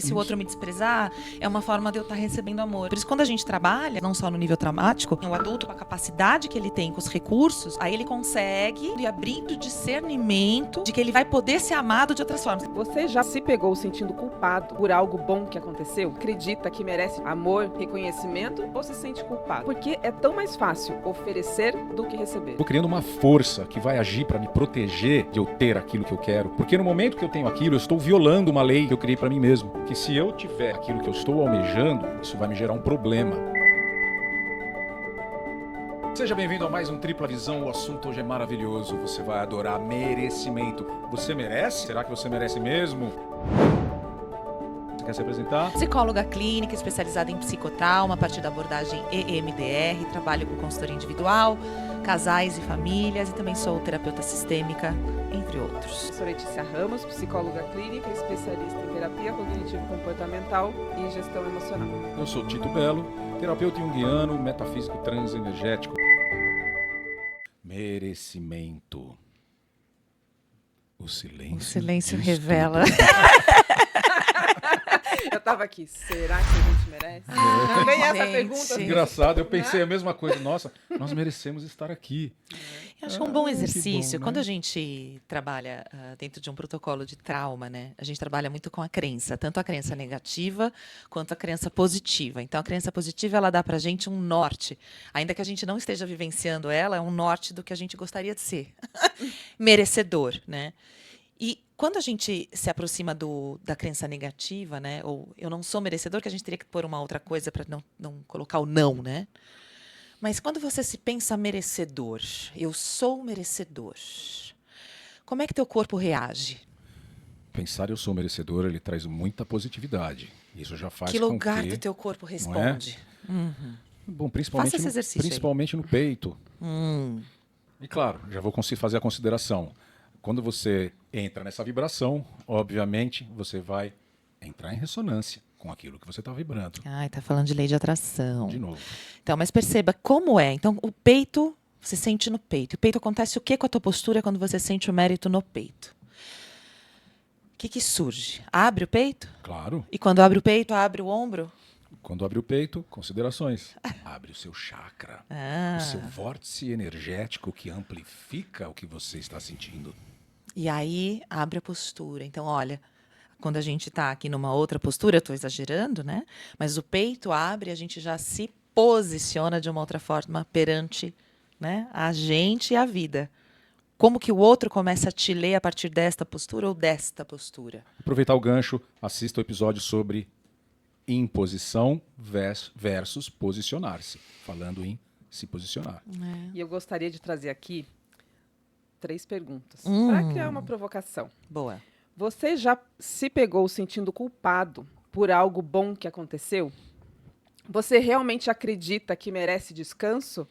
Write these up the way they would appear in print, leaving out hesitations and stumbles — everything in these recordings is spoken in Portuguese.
Se o outro me desprezar, é uma forma de eu estar recebendo amor. Por isso, quando a gente trabalha, não só no nível traumático, o adulto, com a capacidade que ele tem, com os recursos, aí ele consegue ir abrindo discernimento de que ele vai poder ser amado de outras formas. Você já se pegou sentindo culpado por algo bom que aconteceu? Acredita que merece amor, reconhecimento ou se sente culpado? Porque é tão mais fácil oferecer do que receber. Tô criando uma força que vai agir para me proteger de eu ter aquilo que eu quero. Porque no momento que eu tenho aquilo, eu estou violando uma lei que eu criei para mim mesmo. Que se eu tiver aquilo que eu estou almejando, isso vai me gerar um problema. Seja bem-vindo a mais um Tripla Visão. O assunto hoje é maravilhoso. Você vai adorar merecimento. Você merece? Será que você merece mesmo? Você quer se apresentar? Psicóloga clínica especializada em psicotrauma a partir da abordagem EMDR, trabalho com consultoria individual, casais e famílias e também sou terapeuta sistêmica, entre outros. Eu sou Letícia Ramos, psicóloga clínica, especialista em terapia cognitivo-comportamental e gestão emocional. Eu sou Tito Belo, terapeuta junguiano, metafísico transenergético. Merecimento. O silêncio revela. Eu tava aqui, será que a gente merece? Vem essa pergunta. Engraçado, eu pensei a mesma coisa. Nossa, nós merecemos estar aqui. Eu acho um bom exercício. Que bom, né? Quando a gente trabalha dentro de um protocolo de trauma, né? A gente trabalha muito com a crença, tanto a crença negativa quanto a crença positiva. Então, a crença positiva, ela dá pra gente um norte. Ainda que a gente não esteja vivenciando ela, é um norte do que a gente gostaria de ser. Merecedor, né? E quando a gente se aproxima da crença negativa, né? Ou eu não sou merecedor, que a gente teria que pôr uma outra coisa para não colocar o não, né? Mas quando você se pensa merecedor, eu sou merecedor, como é que teu corpo reage? Pensar eu sou merecedor, ele traz muita positividade. Isso já faz Que com lugar que... do teu corpo responde? Bom, Faça esse exercício principalmente no peito. E claro, já vou fazer a consideração. Quando você entra nessa vibração, obviamente, você vai entrar em ressonância com aquilo que você está vibrando. Ai, tá falando de lei de atração. De novo. Então, mas perceba como é. Então, o peito, você sente no peito. O peito acontece o que com a tua postura quando você sente o mérito no peito? O que surge? Abre o peito? Claro. E quando abre o peito, abre o ombro? Quando abre o peito, considerações. Abre o seu chakra. O seu vórtice energético que amplifica o que você está sentindo. E aí, abre a postura. Então, olha, quando a gente está aqui numa outra postura, eu estou exagerando, né? Mas o peito abre, a gente já se posiciona de uma outra forma perante, né, a gente e a vida. Como que o outro começa a te ler a partir desta postura ou desta postura? Aproveitar o gancho, assista o episódio sobre imposição versus posicionar-se. Falando em se posicionar. E eu gostaria de trazer aqui 3 perguntas para criar uma provocação. Boa. Você já se pegou sentindo culpado por algo bom que aconteceu? Você realmente acredita que merece descanso,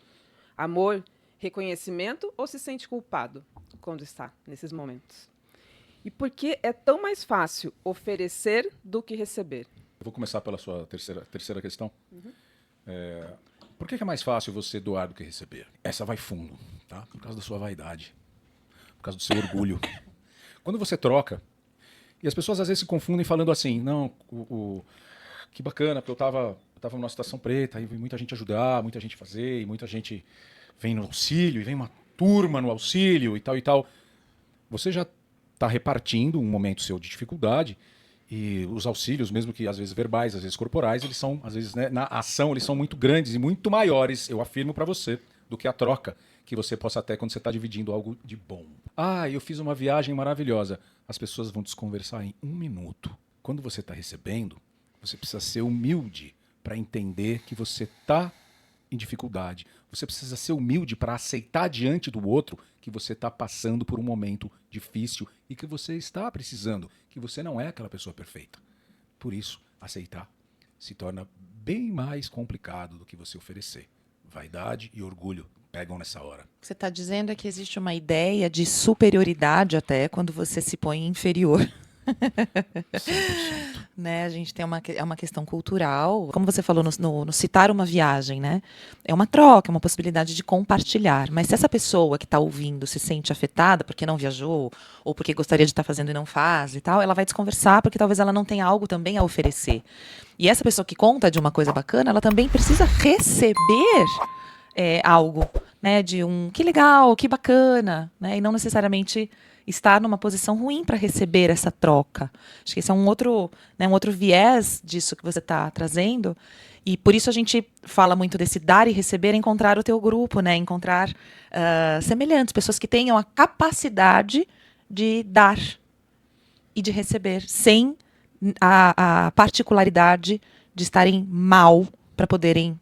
amor, reconhecimento ou se sente culpado quando está nesses momentos? E por que é tão mais fácil oferecer do que receber? Eu vou começar pela sua terceira questão. Por que é mais fácil você doar do que receber? Essa vai fundo, tá? Por causa da sua vaidade. Por causa do seu orgulho. Quando você troca, e as pessoas às vezes se confundem falando assim, não, que bacana, porque eu tava numa situação preta, aí vem muita gente ajudar, muita gente fazer, e muita gente vem no auxílio, e vem uma turma no auxílio e tal e tal. Você já está repartindo um momento seu de dificuldade, e os auxílios, mesmo que às vezes verbais, às vezes corporais, eles são, às vezes, né, na ação, eles são muito grandes e muito maiores, eu afirmo para você, do que a troca que você possa ter quando você está dividindo algo de bom. Ah, eu fiz uma viagem maravilhosa. As pessoas vão desconversar em 1 minuto. Quando você está recebendo, você precisa ser humilde para entender que você está em dificuldade. Você precisa ser humilde para aceitar diante do outro que você está passando por um momento difícil e que você está precisando, que você não é aquela pessoa perfeita. Por isso, aceitar se torna bem mais complicado do que você oferecer. Vaidade e orgulho pegam nessa hora. O que você está dizendo é que existe uma ideia de superioridade até quando você se põe inferior. 100%. né? A gente tem é uma questão cultural. Como você falou no citar uma viagem, né? É uma troca, é uma possibilidade de compartilhar. Mas se essa pessoa que está ouvindo se sente afetada porque não viajou, ou porque gostaria de estar fazendo e não faz e tal, ela vai desconversar porque talvez ela não tenha algo também a oferecer. E essa pessoa que conta de uma coisa bacana, ela também precisa receber algo, né? De que legal, que bacana, né? E não necessariamente estar numa posição ruim para receber essa troca. Acho que esse é um outro viés disso que você está trazendo. E por isso a gente fala muito desse dar e receber, encontrar o teu grupo, né? Encontrar semelhantes, pessoas que tenham a capacidade de dar e de receber, sem a particularidade de estarem mal para poderem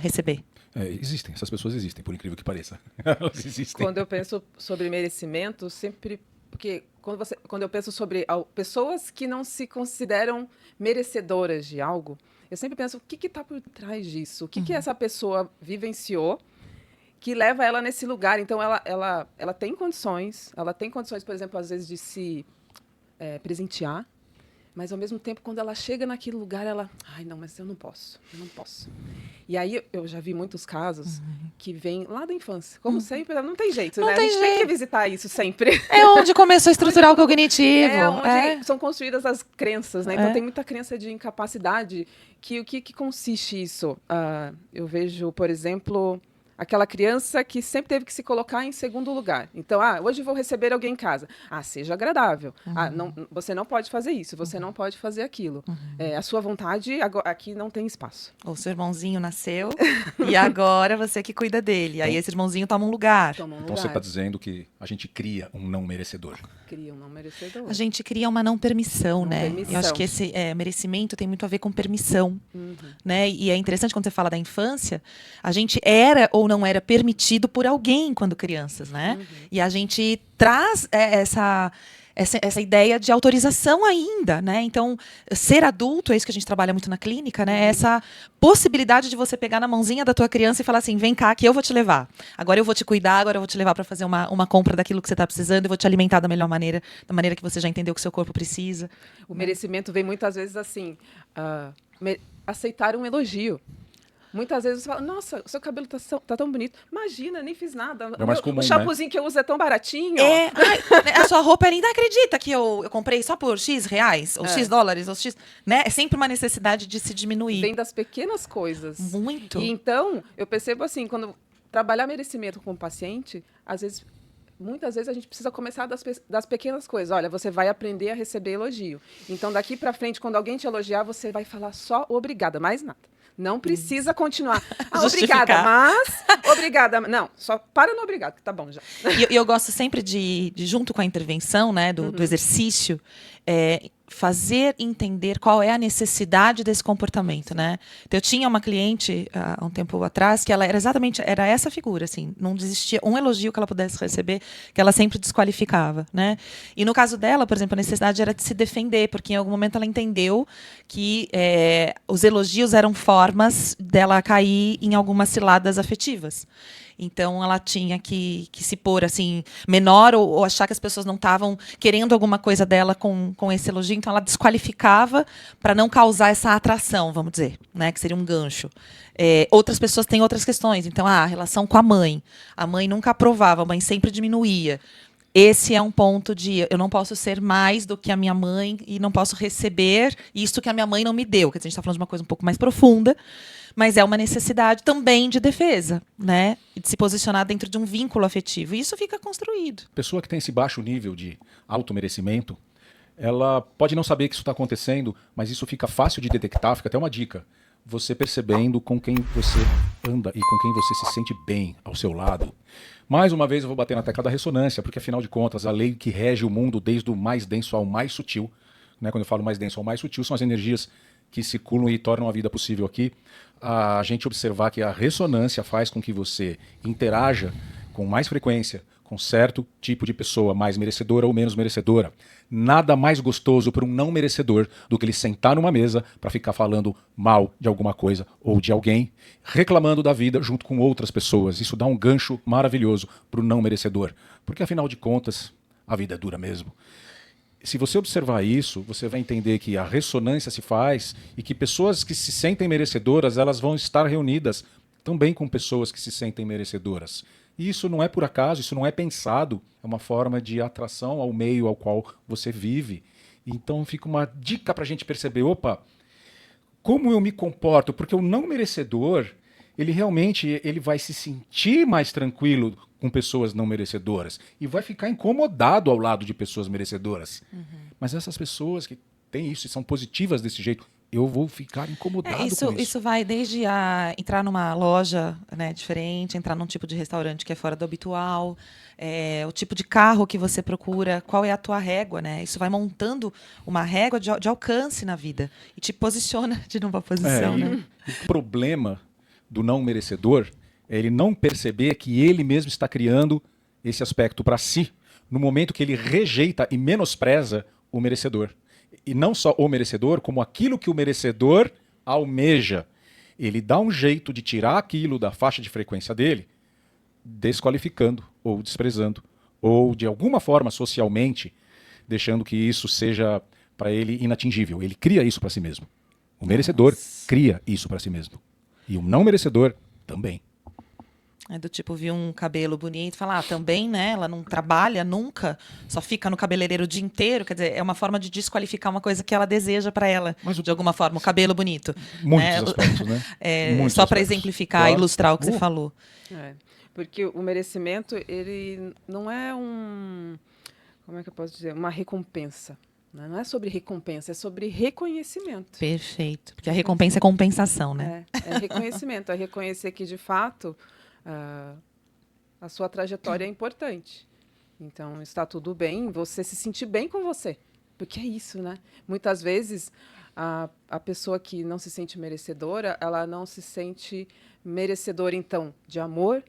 receber. Existem, essas pessoas existem, por incrível que pareça. Elas existem. Quando eu penso sobre merecimento, sempre... Porque quando eu penso sobre pessoas que não se consideram merecedoras de algo, eu sempre penso, o que está por trás disso? O que essa pessoa vivenciou que leva ela nesse lugar? Então, ela tem condições, por exemplo, às vezes, de se presentear, mas, ao mesmo tempo, quando ela chega naquele lugar, ela... Ai, não, mas eu não posso. E aí, eu já vi muitos casos que vêm lá da infância. Como sempre, não tem jeito, né? A gente tem que visitar isso sempre. É onde começou a estruturar o cognitivo. É onde são construídas as crenças, né? Então, tem muita crença de incapacidade. O que consiste isso? Eu vejo, por exemplo... Aquela criança que sempre teve que se colocar em segundo lugar. Então, hoje vou receber alguém em casa. Seja agradável. Você não pode fazer isso, você não pode fazer aquilo. A sua vontade, aqui não tem espaço. O seu irmãozinho nasceu e agora você que cuida dele. Aí esse irmãozinho toma um lugar. Então você está dizendo que a gente cria um não merecedor. Cria um não merecedor. A gente cria uma não permissão, né? Permissão. Eu acho que esse merecimento tem muito a ver com permissão. Né? E é interessante quando você fala da infância, a gente era ou não era permitido por alguém quando crianças, né? E a gente traz essa ideia de autorização ainda, né? Então, ser adulto, é isso que a gente trabalha muito na clínica, né? Essa possibilidade de você pegar na mãozinha da tua criança e falar assim, vem cá que eu vou te levar. Agora eu vou te cuidar, agora eu vou te levar para fazer uma compra daquilo que você está precisando, eu vou te alimentar da melhor maneira, da maneira que você já entendeu que o seu corpo precisa. O merecimento vem muitas vezes assim, aceitar um elogio. Muitas vezes você fala, nossa, o seu cabelo tá tão bonito. Imagina, nem fiz nada. É mais comum, o shampoozinho que eu uso é tão baratinho. A sua roupa é linda, acredita que eu comprei só por X reais, ou X dólares, ou X... Né? É sempre uma necessidade de se diminuir. Vem das pequenas coisas. Muito. E então, eu percebo assim, quando trabalhar merecimento com o paciente, muitas vezes a gente precisa começar das pequenas coisas. Olha, você vai aprender a receber elogio. Então, daqui para frente, quando alguém te elogiar, você vai falar só obrigada, mais nada. Não precisa continuar. Obrigada, mas... Obrigada. Não, só para no obrigado, que tá bom já. E eu gosto sempre de, junto com a intervenção, né, do exercício, fazer entender qual é a necessidade desse comportamento, né? Então, eu tinha uma cliente há um tempo atrás que ela era essa figura, assim, não existia um elogio que ela pudesse receber que ela sempre desqualificava, né? E no caso dela, por exemplo, a necessidade era de se defender, porque em algum momento ela entendeu que os elogios eram formas dela cair em algumas ciladas afetivas. Então, ela tinha que se pôr assim, menor ou achar que as pessoas não estavam querendo alguma coisa dela com esse elogio. Então, ela desqualificava para não causar essa atração, vamos dizer, né, que seria um gancho. Outras pessoas têm outras questões. Então, a relação com a mãe. A mãe nunca aprovava, a mãe sempre diminuía. Esse é um ponto de eu não posso ser mais do que a minha mãe e não posso receber isso que a minha mãe não me deu. Quer dizer, a gente está falando de uma coisa um pouco mais profunda, mas é uma necessidade também de defesa, né? E de se posicionar dentro de um vínculo afetivo. E isso fica construído. Pessoa que tem esse baixo nível de automerecimento, ela pode não saber que isso está acontecendo, mas isso fica fácil de detectar, fica até uma dica. Você percebendo com quem você anda e com quem você se sente bem ao seu lado. Mais uma vez eu vou bater na tecla da ressonância, porque afinal de contas a lei que rege o mundo desde o mais denso ao mais sutil, né? Quando eu falo mais denso ao mais sutil, são as energias que circulam e tornam a vida possível aqui. A gente observar que a ressonância faz com que você interaja com mais frequência com certo tipo de pessoa, mais merecedora ou menos merecedora. Nada mais gostoso para um não merecedor do que ele sentar numa mesa para ficar falando mal de alguma coisa ou de alguém, reclamando da vida junto com outras pessoas. Isso dá um gancho maravilhoso para o não merecedor, porque afinal de contas, a vida é dura mesmo. Se você observar isso, você vai entender que a ressonância se faz e que pessoas que se sentem merecedoras, elas vão estar reunidas também com pessoas que se sentem merecedoras. E isso não é por acaso, isso não é pensado, é uma forma de atração ao meio ao qual você vive. Então fica uma dica para a gente perceber, opa, como eu me comporto? Porque o não merecedor, ele realmente ele vai se sentir mais tranquilo com pessoas não merecedoras e vai ficar incomodado ao lado de pessoas merecedoras. Mas essas pessoas que têm isso e são positivas desse jeito, eu vou ficar incomodado com isso. Isso vai desde entrar numa loja, né, diferente, entrar num tipo de restaurante que é fora do habitual, o tipo de carro que você procura, qual é a tua régua, né? Isso vai montando uma régua de alcance na vida e te posiciona de numa posição, né? O problema do não merecedor é ele não perceber que ele mesmo está criando esse aspecto para si no momento que ele rejeita e menospreza o merecedor. E não só o merecedor, como aquilo que o merecedor almeja. Ele dá um jeito de tirar aquilo da faixa de frequência dele, desqualificando ou desprezando, ou de alguma forma socialmente, deixando que isso seja para ele inatingível. Ele cria isso para si mesmo. O merecedor cria isso para si mesmo. E o não merecedor também. É do tipo, vir um cabelo bonito e falar, também, né? Ela não trabalha nunca, só fica no cabeleireiro o dia inteiro. Quer dizer, é uma forma de desqualificar uma coisa que ela deseja para ela, de alguma forma, o cabelo bonito. Muitos aspectos, né? Muitos só para aspectos. exemplificar, Claro. ilustrar o que você falou. Porque o merecimento, ele não é como é que eu posso dizer? Uma recompensa. Né? Não é sobre recompensa, é sobre reconhecimento. Perfeito. Porque a recompensa é compensação, né? É reconhecimento, é reconhecer que, de fato, a sua trajetória é importante. Então, está tudo bem, você se sentir bem com você. Porque é isso, né? Muitas vezes, a pessoa que não se sente merecedora, ela não se sente merecedora, então, de amor.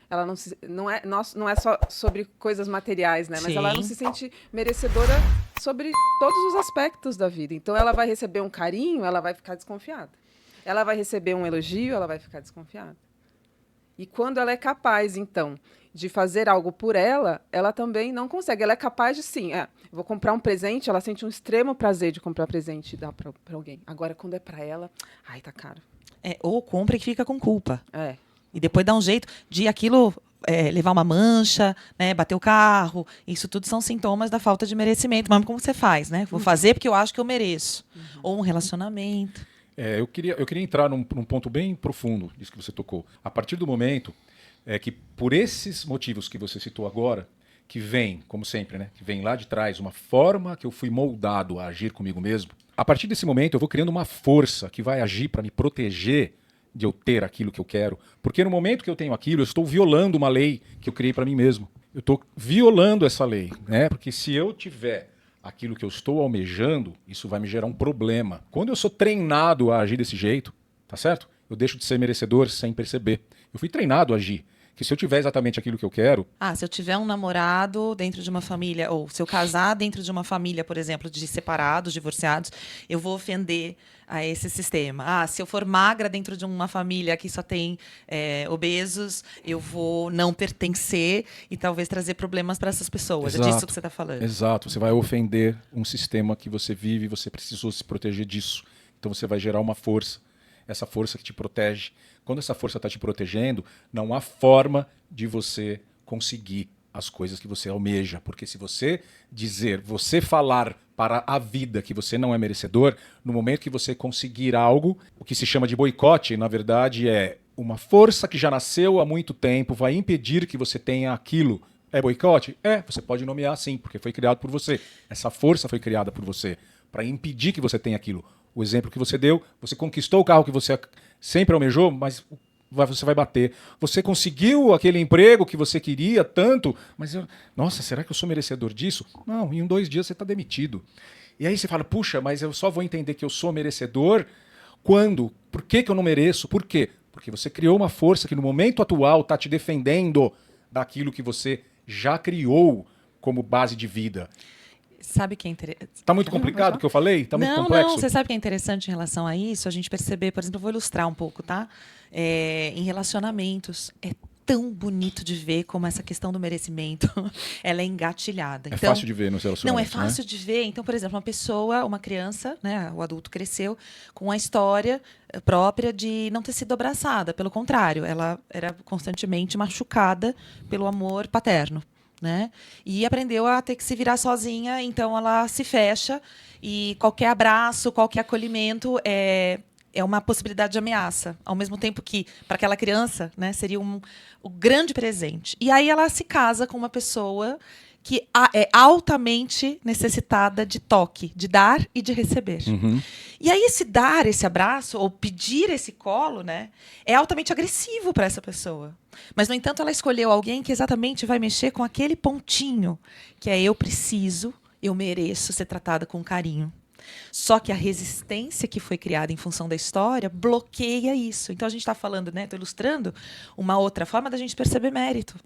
Ela não é só sobre coisas materiais, né? Mas ela não se sente merecedora sobre todos os aspectos da vida. Então, ela vai receber um carinho, ela vai ficar desconfiada. Ela vai receber um elogio, ela vai ficar desconfiada. E quando ela é capaz, então, de fazer algo por ela, ela também não consegue. Ela é capaz de, sim, vou comprar um presente, ela sente um extremo prazer de comprar presente e dar para alguém. Agora, quando é para ela, ai, tá caro. Ou compra e fica com culpa. É. E depois dá um jeito de aquilo levar uma mancha, né, bater o carro. Isso tudo são sintomas da falta de merecimento. Mas como você faz, né? Vou fazer porque eu acho que eu mereço. Ou um relacionamento. Eu queria entrar num ponto bem profundo disso que você tocou. A partir do momento que, por esses motivos que você citou agora, que vem, como sempre, né, que vem lá de trás, uma forma que eu fui moldado a agir comigo mesmo, a partir desse momento eu vou criando uma força que vai agir para me proteger de eu ter aquilo que eu quero. Porque no momento que eu tenho aquilo, eu estou violando uma lei que eu criei para mim mesmo. Eu estou violando essa lei, né? Porque se eu tiver aquilo que eu estou almejando, isso vai me gerar um problema. Quando eu sou treinado a agir desse jeito, tá certo? Eu deixo de ser merecedor sem perceber. Eu fui treinado a agir. Que se eu tiver exatamente aquilo que eu quero... se eu tiver um namorado dentro de uma família, ou se eu casar dentro de uma família, por exemplo, de separados, divorciados, eu vou ofender a esse sistema. Se eu for magra dentro de uma família que só tem obesos, eu vou não pertencer e talvez trazer problemas para essas pessoas. Exato. É disso que você está falando. Exato. Você vai ofender um sistema que você vive e você precisou se proteger disso. Então você vai gerar uma força. Essa força que te protege. Quando essa força está te protegendo, não há forma de você conseguir as coisas que você almeja. Porque se você falar para a vida que você não é merecedor, no momento que você conseguir algo, o que se chama de boicote, na verdade, é uma força que já nasceu há muito tempo, vai impedir que você tenha aquilo. É boicote? Você pode nomear sim, porque foi criado por você. Essa força foi criada por você para impedir que você tenha aquilo. O exemplo que você deu, você conquistou o carro que você sempre almejou, mas você vai bater. Você conseguiu aquele emprego que você queria tanto, mas nossa, será que eu sou merecedor disso? Não, em 2 dias você está demitido. E aí você fala, puxa, mas eu só vou entender que eu sou merecedor quando? Por que eu não mereço? Por quê? Porque você criou uma força que no momento atual está te defendendo daquilo que você já criou como base de vida. Sabe o que é interessante? Tá muito complicado o que eu falei? Tá muito complexo? Não, você sabe o que é interessante em relação a isso? A gente perceber, por exemplo, eu vou ilustrar um pouco, tá? Em relacionamentos. É tão bonito de ver como essa questão do merecimento, ela é engatilhada. É Então, fácil de ver nos não é relacionamentos, fácil de ver. Então, por exemplo, uma pessoa, uma criança, né, o adulto cresceu com a história própria de não ter sido abraçada. Pelo contrário, ela era constantemente machucada pelo amor paterno. Né? E aprendeu a ter que se virar sozinha, então ela se fecha e qualquer abraço, qualquer acolhimento é uma possibilidade de ameaça, ao mesmo tempo que para aquela criança, né, seria o grande presente. E aí ela se casa com uma pessoa que é altamente necessitada de toque, de dar e de receber. Uhum. E aí esse dar esse abraço ou pedir esse colo, né, é altamente agressivo para essa pessoa. Mas, no entanto, ela escolheu alguém que exatamente vai mexer com aquele pontinho, que é eu preciso, eu mereço ser tratada com carinho. Só que a resistência que foi criada em função da história bloqueia isso. Então, a gente está falando, né, estou ilustrando uma outra forma da gente perceber mérito.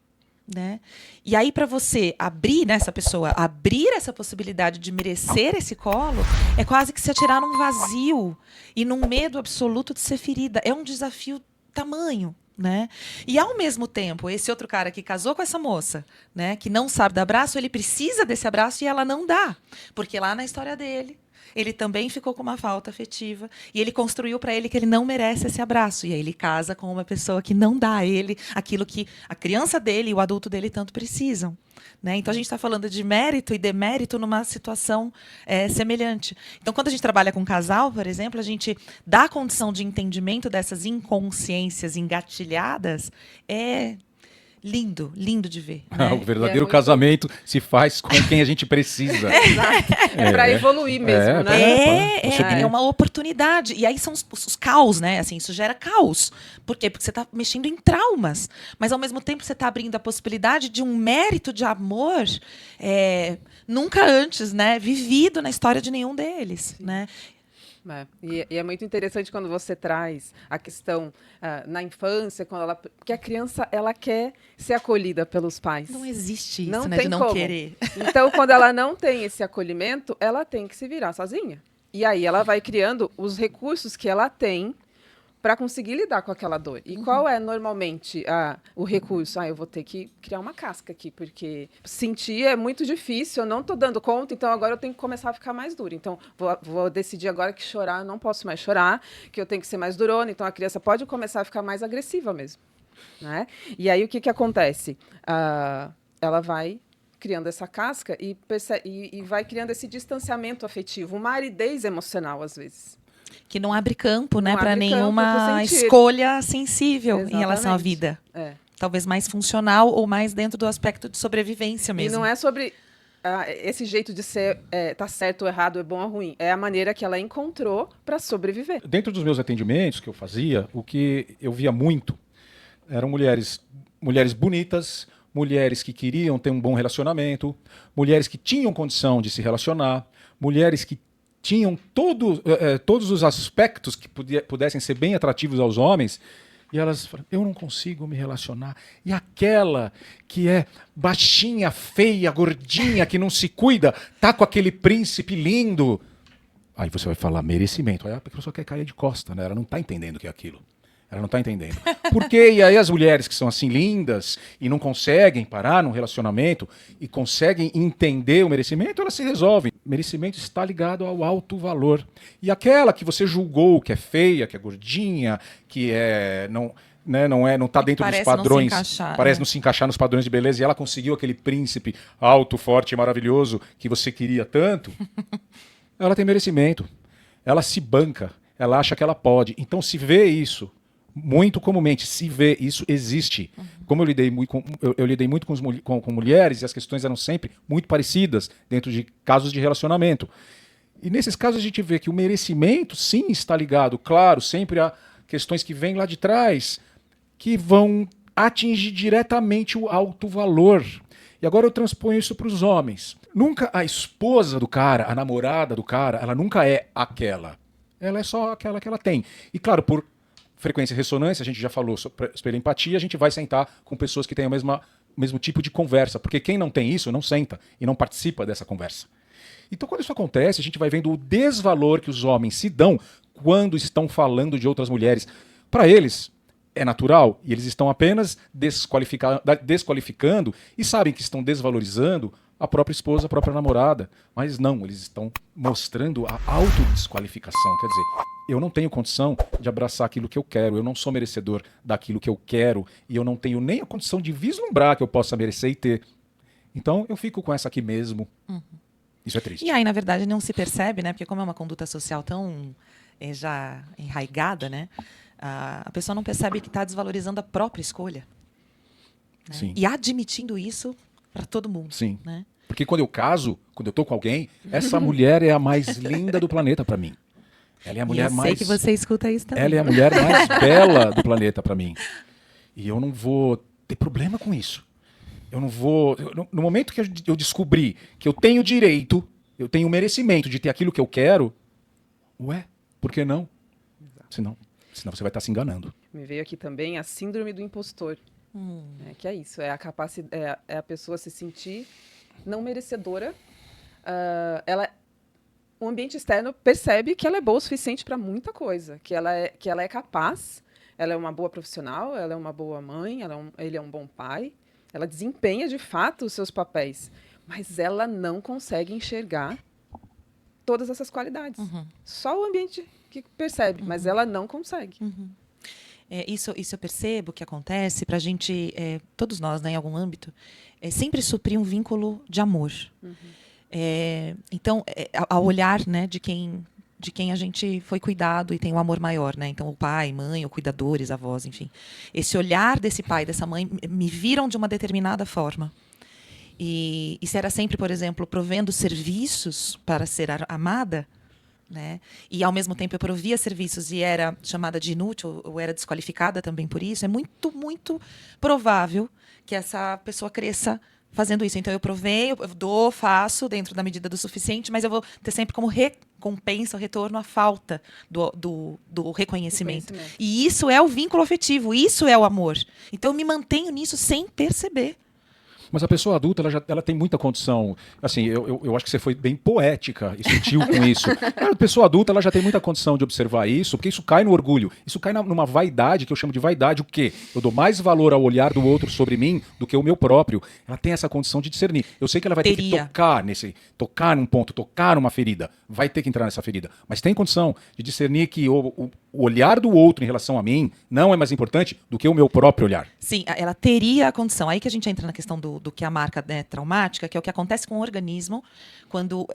Né? E aí, para você abrir nessa pessoa, abrir essa possibilidade de merecer esse colo, é quase que se atirar num vazio e num medo absoluto de ser ferida. É um desafio tamanho. Né? E, ao mesmo tempo, esse outro cara que casou com essa moça, né, que não sabe dar abraço, ele precisa desse abraço e ela não dá. Porque lá na história dele, ele também ficou com uma falta afetiva e ele construiu para ele que ele não merece esse abraço. E aí ele casa com uma pessoa que não dá a ele aquilo que a criança dele e o adulto dele tanto precisam. Né? Então, a gente está falando de mérito e demérito numa situação semelhante. Então, quando a gente trabalha com casal, por exemplo, a gente dá a condição de entendimento dessas inconsciências engatilhadas, é lindo, lindo de ver. Né? O verdadeiro casamento se faz com quem a gente precisa. Exato. É para evoluir mesmo, né? É uma oportunidade. E aí são os caos, né? Assim, isso gera caos. Por quê? Porque você está mexendo em traumas. Mas, ao mesmo tempo, você está abrindo a possibilidade de um mérito de amor nunca antes, né, vivido na história de nenhum deles. Né? E é muito interessante quando você traz a questão na infância, porque a criança ela quer ser acolhida pelos pais. Não existe isso, não né, tem de não como. querer. Então, quando ela não tem esse acolhimento, ela tem que se virar sozinha. E aí ela vai criando os recursos que ela tem para conseguir lidar com aquela dor. E qual é normalmente o recurso? Eu vou ter que criar uma casca aqui, porque sentir é muito difícil, eu não estou dando conta, então agora eu tenho que começar a ficar mais dura. Então, vou decidir agora que chorar, eu não posso mais chorar, que eu tenho que ser mais durona, então a criança pode começar a ficar mais agressiva mesmo. Né? E aí o que acontece? Ela vai criando essa casca e vai criando esse distanciamento afetivo, uma aridez emocional, às vezes. Que não abre campo, né, para abre nenhuma campo escolha sensível Exatamente. em relação à vida. Talvez mais funcional ou mais dentro do aspecto de sobrevivência mesmo. E não é sobre esse jeito de ser tá certo ou errado, é bom ou ruim. É a maneira que ela encontrou para sobreviver. Dentro dos meus atendimentos que eu fazia, o que eu via muito eram mulheres bonitas, mulheres que queriam ter um bom relacionamento, mulheres que tinham condição de se relacionar, mulheres que tinham todos os aspectos que pudessem ser bem atrativos aos homens, e elas falam, eu não consigo me relacionar. E aquela que é baixinha, feia, gordinha, que não se cuida, tá com aquele príncipe lindo. Aí você vai falar merecimento. Aí a pessoa quer cair de costa, né? Ela não está entendendo o que é aquilo. Ela não está entendendo. Por quê? E aí as mulheres que são assim lindas e não conseguem parar num relacionamento e conseguem entender o merecimento, elas se resolvem. Merecimento está ligado ao alto valor. E aquela que você julgou que é feia, que é gordinha, que não está dentro dos padrões, parece não se encaixar nos padrões de beleza, e ela conseguiu aquele príncipe alto, forte, maravilhoso que você queria tanto, ela tem merecimento. Ela se banca, ela acha que ela pode. Então se vê isso muito comumente, se vê, isso existe. Como eu lidei muito com mulheres, e as questões eram sempre muito parecidas dentro de casos de relacionamento. E nesses casos a gente vê que o merecimento, sim, está ligado, claro, sempre a questões que vêm lá de trás, que vão atingir diretamente o alto valor. E agora eu transponho isso para os homens. Nunca a esposa do cara, a namorada do cara, ela nunca é aquela. Ela é só aquela que ela tem. E claro, por frequência e ressonância, a gente já falou sobre empatia, a gente vai sentar com pessoas que têm o mesmo tipo de conversa, porque quem não tem isso não senta e não participa dessa conversa. Então, quando isso acontece, a gente vai vendo o desvalor que os homens se dão quando estão falando de outras mulheres. Para eles, é natural e eles estão apenas desqualificando e sabem que estão desvalorizando a própria esposa, a própria namorada. Mas não, eles estão mostrando a autodesqualificação. Quer dizer, eu não tenho condição de abraçar aquilo que eu quero, eu não sou merecedor daquilo que eu quero e eu não tenho nem a condição de vislumbrar que eu possa merecer e ter. Então eu fico com essa aqui mesmo. Isso é triste. E aí, na verdade, não se percebe, né? Porque como é uma conduta social tão já enraigada, né? A pessoa não percebe que está desvalorizando a própria escolha. Né? Sim. E admitindo isso para todo mundo. Sim. Né? Porque quando eu caso, quando eu tô com alguém, essa mulher é a mais linda do planeta para mim. Ela é a mulher eu sei mais... que você escuta isso também. Ela é a mulher mais bela do planeta para mim. E eu não vou ter problema com isso. Eu não vou... No momento que eu descobrir que eu tenho direito, eu tenho o merecimento de ter aquilo que eu quero, ué, por que não? Senão você vai estar se enganando. Me veio aqui também a síndrome do impostor. Que é isso, é a capacidade, é a pessoa se sentir não merecedora. O ambiente externo percebe que ela é boa o suficiente para muita coisa, que ela é capaz, ela é uma boa profissional, ela é uma boa mãe, ele é um bom pai, ela desempenha de fato os seus papéis, mas ela não consegue enxergar todas essas qualidades. Só o ambiente que percebe, mas ela não consegue. Isso eu percebo que acontece para a gente, todos nós, né, em algum âmbito, sempre suprir um vínculo de amor. Então, ao olhar, né, de quem a gente foi cuidado e tem um amor maior, né? Então, o pai, mãe, ou cuidadores, avós, enfim. Esse olhar desse pai, dessa mãe, me viram de uma determinada forma. E se era sempre, por exemplo, provendo serviços para ser amada, né? E, ao mesmo tempo, eu provia serviços e era chamada de inútil, ou era desqualificada também por isso, é muito, muito provável que essa pessoa cresça fazendo isso. Então, eu provei, eu dou, faço dentro da medida do suficiente, mas eu vou ter sempre como recompensa, o retorno, a falta do reconhecimento. E isso é o vínculo afetivo, isso é o amor. Então, eu me mantenho nisso sem perceber. Mas a pessoa adulta, ela tem muita condição. Assim, eu acho que você foi bem poética e sutil com isso. A pessoa adulta, ela já tem muita condição de observar isso, porque isso cai no orgulho. Isso cai numa vaidade, que eu chamo de vaidade, o quê? Eu dou mais valor ao olhar do outro sobre mim do que o meu próprio. Ela tem essa condição de discernir. Eu sei que ela vai ter que tocar num ponto, tocar numa ferida. Vai ter que entrar nessa ferida. Mas tem condição de discernir que o olhar do outro em relação a mim não é mais importante do que o meu próprio olhar. Sim, ela teria a condição. Aí que a gente entra na questão do que a marca, né, traumática, que é o que acontece com o organismo quando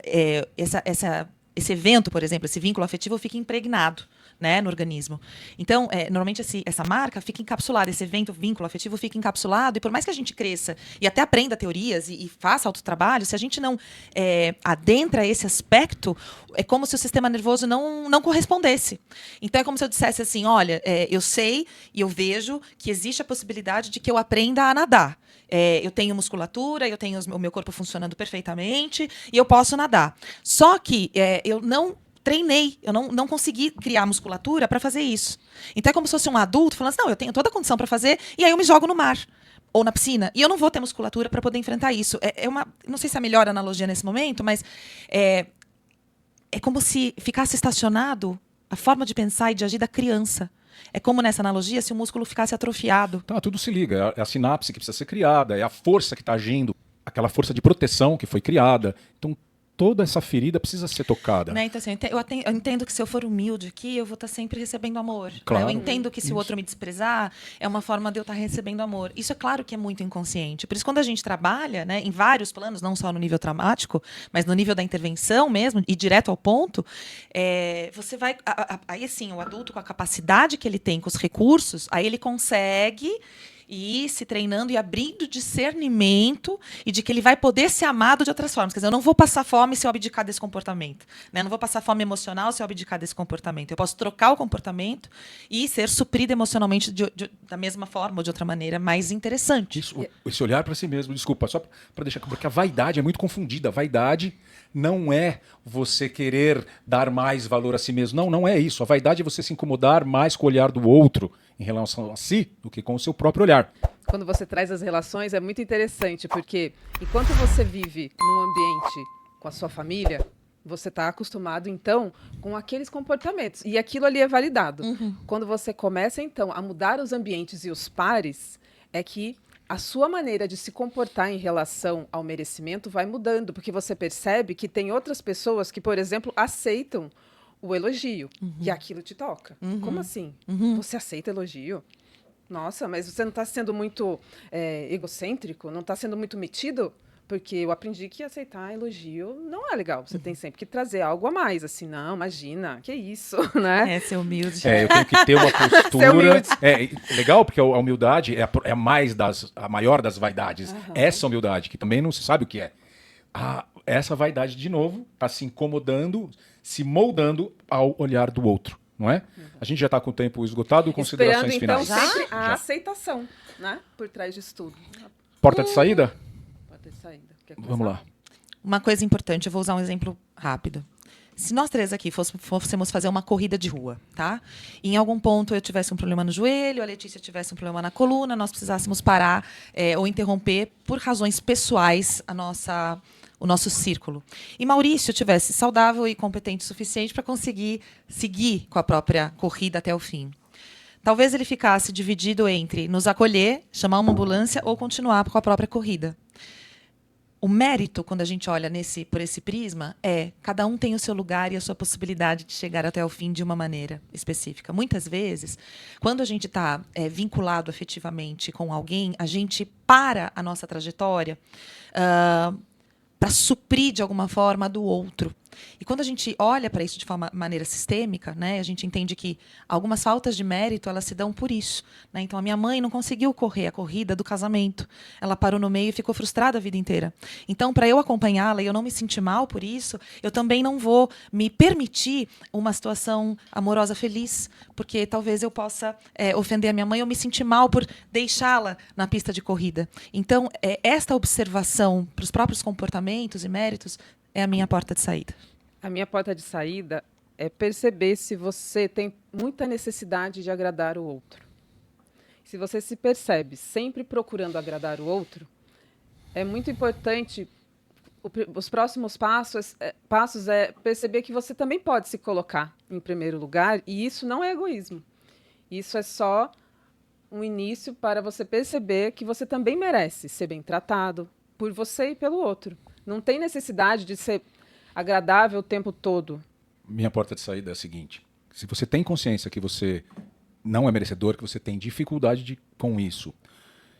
esse evento, por exemplo, esse vínculo afetivo fica impregnado, né, no organismo. Então, normalmente essa marca fica encapsulada, esse vínculo afetivo fica encapsulado, e por mais que a gente cresça e até aprenda teorias e faça autotrabalho, se a gente não adentra esse aspecto, é como se o sistema nervoso não correspondesse. Então, é como se eu dissesse assim, olha, eu sei e eu vejo que existe a possibilidade de que eu aprenda a nadar. Eu tenho musculatura, eu tenho o meu corpo funcionando perfeitamente e eu posso nadar. Só que eu não treinei, eu não consegui criar musculatura para fazer isso. Então é como se fosse um adulto falando assim, não, eu tenho toda a condição para fazer, e aí eu me jogo no mar ou na piscina, e eu não vou ter musculatura para poder enfrentar isso. Não sei se é a melhor analogia nesse momento, mas é como se ficasse estacionado a forma de pensar e de agir da criança. É como nessa analogia se o músculo ficasse atrofiado. Tá, tudo se liga. É a sinapse que precisa ser criada, é a força que está agindo, aquela força de proteção que foi criada. Então, toda essa ferida precisa ser tocada. Né? Então, assim, eu entendo que se eu for humilde aqui, eu vou estar sempre recebendo amor. Claro. Eu entendo que se o outro me desprezar, é uma forma de eu estar recebendo amor. Isso é claro que é muito inconsciente. Por isso, quando a gente trabalha, né, em vários planos, não só no nível traumático, mas no nível da intervenção mesmo, e direto ao ponto, você vai... Aí, assim, o adulto, com a capacidade que ele tem, com os recursos, aí ele consegue e ir se treinando e abrindo discernimento e de que ele vai poder ser amado de outras formas. Quer dizer, eu não vou passar fome se eu abdicar desse comportamento. Né? Eu não vou passar fome emocional se eu abdicar desse comportamento. Eu posso trocar o comportamento e ser suprido emocionalmente da mesma forma ou de outra maneira mais interessante. Isso, esse olhar para si mesmo, desculpa, só para deixar... Porque a vaidade é muito confundida. A vaidade não é você querer dar mais valor a si mesmo. Não é isso. A vaidade é você se incomodar mais com o olhar do outro em relação a si do que com o seu próprio olhar. Quando você traz as relações, é muito interessante, porque enquanto você vive num ambiente com a sua família, Você está acostumado, então, com aqueles comportamentos. E aquilo ali é validado. Quando você começa, então, a mudar os ambientes e os pares, é que a sua maneira de se comportar em relação ao merecimento vai mudando, porque você percebe que tem outras pessoas que, por exemplo, aceitam o elogio e aquilo te toca. Como assim? Você aceita elogio? Nossa, mas você não está sendo muito egocêntrico? Não está sendo muito metido? Porque eu aprendi que aceitar elogio não é legal. Você tem sempre que trazer algo a mais. Assim, não, imagina, que isso, né? É, ser humilde. Eu tenho que ter uma postura. Ser humilde. Legal, porque a humildade é a maior das vaidades. Essa humildade, que também não se sabe o que é. Essa vaidade, de novo, está se incomodando, se moldando ao olhar do outro, não é? A gente já está com o tempo esgotado, considerações Esperando, então, finais. sempre a Já. aceitação, né? Por trás disso tudo. Porta de saída? Pode ter saída. Quer Vamos começar? lá. Uma coisa importante, eu vou usar um exemplo rápido. Se nós três aqui fôssemos fazer uma corrida de rua, tá? E em algum ponto eu tivesse um problema no joelho, a Letícia tivesse um problema na coluna, nós precisássemos parar ou interromper por razões pessoais o nosso círculo. E Maurício tivesse saudável e competente o suficiente para conseguir seguir com a própria corrida até o fim. Talvez ele ficasse dividido entre nos acolher, chamar uma ambulância ou continuar com a própria corrida. O mérito, quando a gente olha por esse prisma, cada um tem o seu lugar e a sua possibilidade de chegar até o fim de uma maneira específica. Muitas vezes, quando a gente está vinculado afetivamente com alguém, a gente para a nossa trajetória para suprir, de alguma forma, a do outro. E quando a gente olha para isso de maneira sistêmica, né, a gente entende que algumas faltas de mérito elas se dão por isso. Né? Então, a minha mãe não conseguiu correr a corrida do casamento. Ela parou no meio e ficou frustrada a vida inteira. Então, para eu acompanhá-la e eu não me sentir mal por isso, eu também não vou me permitir uma situação amorosa feliz, porque talvez eu possa ofender a minha mãe ou me sentir mal por deixá-la na pista de corrida. Então, esta observação para os próprios comportamentos e méritos é a minha porta de saída. A minha porta de saída é perceber se você tem muita necessidade de agradar o outro. Se você se percebe sempre procurando agradar o outro, é muito importante. Os próximos passos é perceber que você também pode se colocar em primeiro lugar, e isso não é egoísmo. Isso é só um início para você perceber que você também merece ser bem tratado por você e pelo outro. Não tem necessidade de ser agradável o tempo todo. Minha porta de saída é a seguinte: se você tem consciência que você não é merecedor, que você tem dificuldade com isso,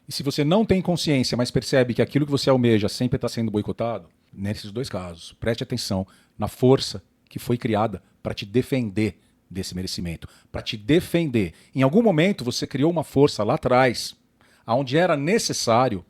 e se você não tem consciência, mas percebe que aquilo que você almeja sempre está sendo boicotado, nesses dois casos, preste atenção na força que foi criada para te defender desse merecimento, para te defender. Em algum momento você criou uma força lá atrás, onde era necessário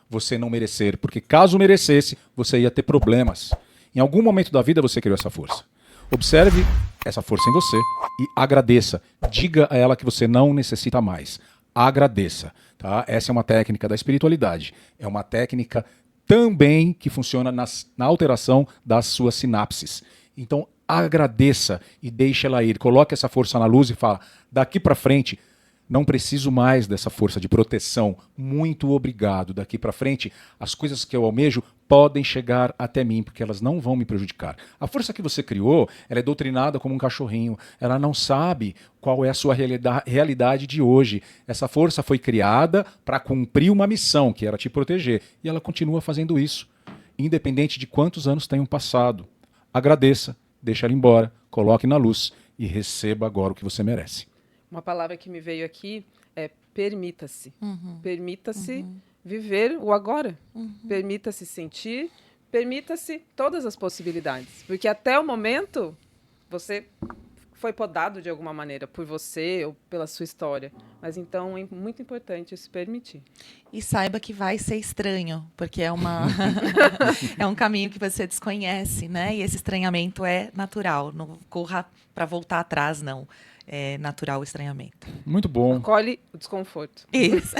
você não merecer, porque caso merecesse, você ia ter problemas. Em algum momento da vida você criou essa força. Observe essa força em você e agradeça. Diga a ela que você não necessita mais. Agradeça. Tá? Essa é uma técnica da espiritualidade. É uma técnica também que funciona na alteração das suas sinapses. Então, agradeça e deixe ela ir. Coloque essa força na luz e fala: daqui para frente, não preciso mais dessa força de proteção. Muito obrigado. Daqui para frente, as coisas que eu almejo podem chegar até mim, porque elas não vão me prejudicar. A força que você criou, ela é doutrinada como um cachorrinho. Ela não sabe qual é a sua realidade de hoje. Essa força foi criada para cumprir uma missão, que era te proteger. E ela continua fazendo isso, independente de quantos anos tenham passado. Agradeça, deixe ela embora, coloque na luz e receba agora o que você merece. Uma palavra que me veio aqui é permita-se. Permita-se viver o agora. Permita-se sentir, permita-se todas as possibilidades. Porque até o momento você foi podado de alguma maneira por você ou pela sua história. Mas então é muito importante se permitir. E saiba que vai ser estranho, porque é um caminho que você desconhece, né? E esse estranhamento é natural. Não corra para voltar atrás, não. É natural o estranhamento. Muito bom. Acolhe o desconforto. Isso.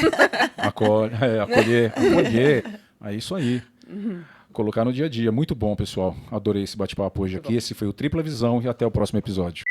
Acolher. É isso aí. Colocar no dia a dia. Muito bom, pessoal. Adorei esse bate-papo hoje aqui. Esse foi o Tripla Visão e até o próximo episódio.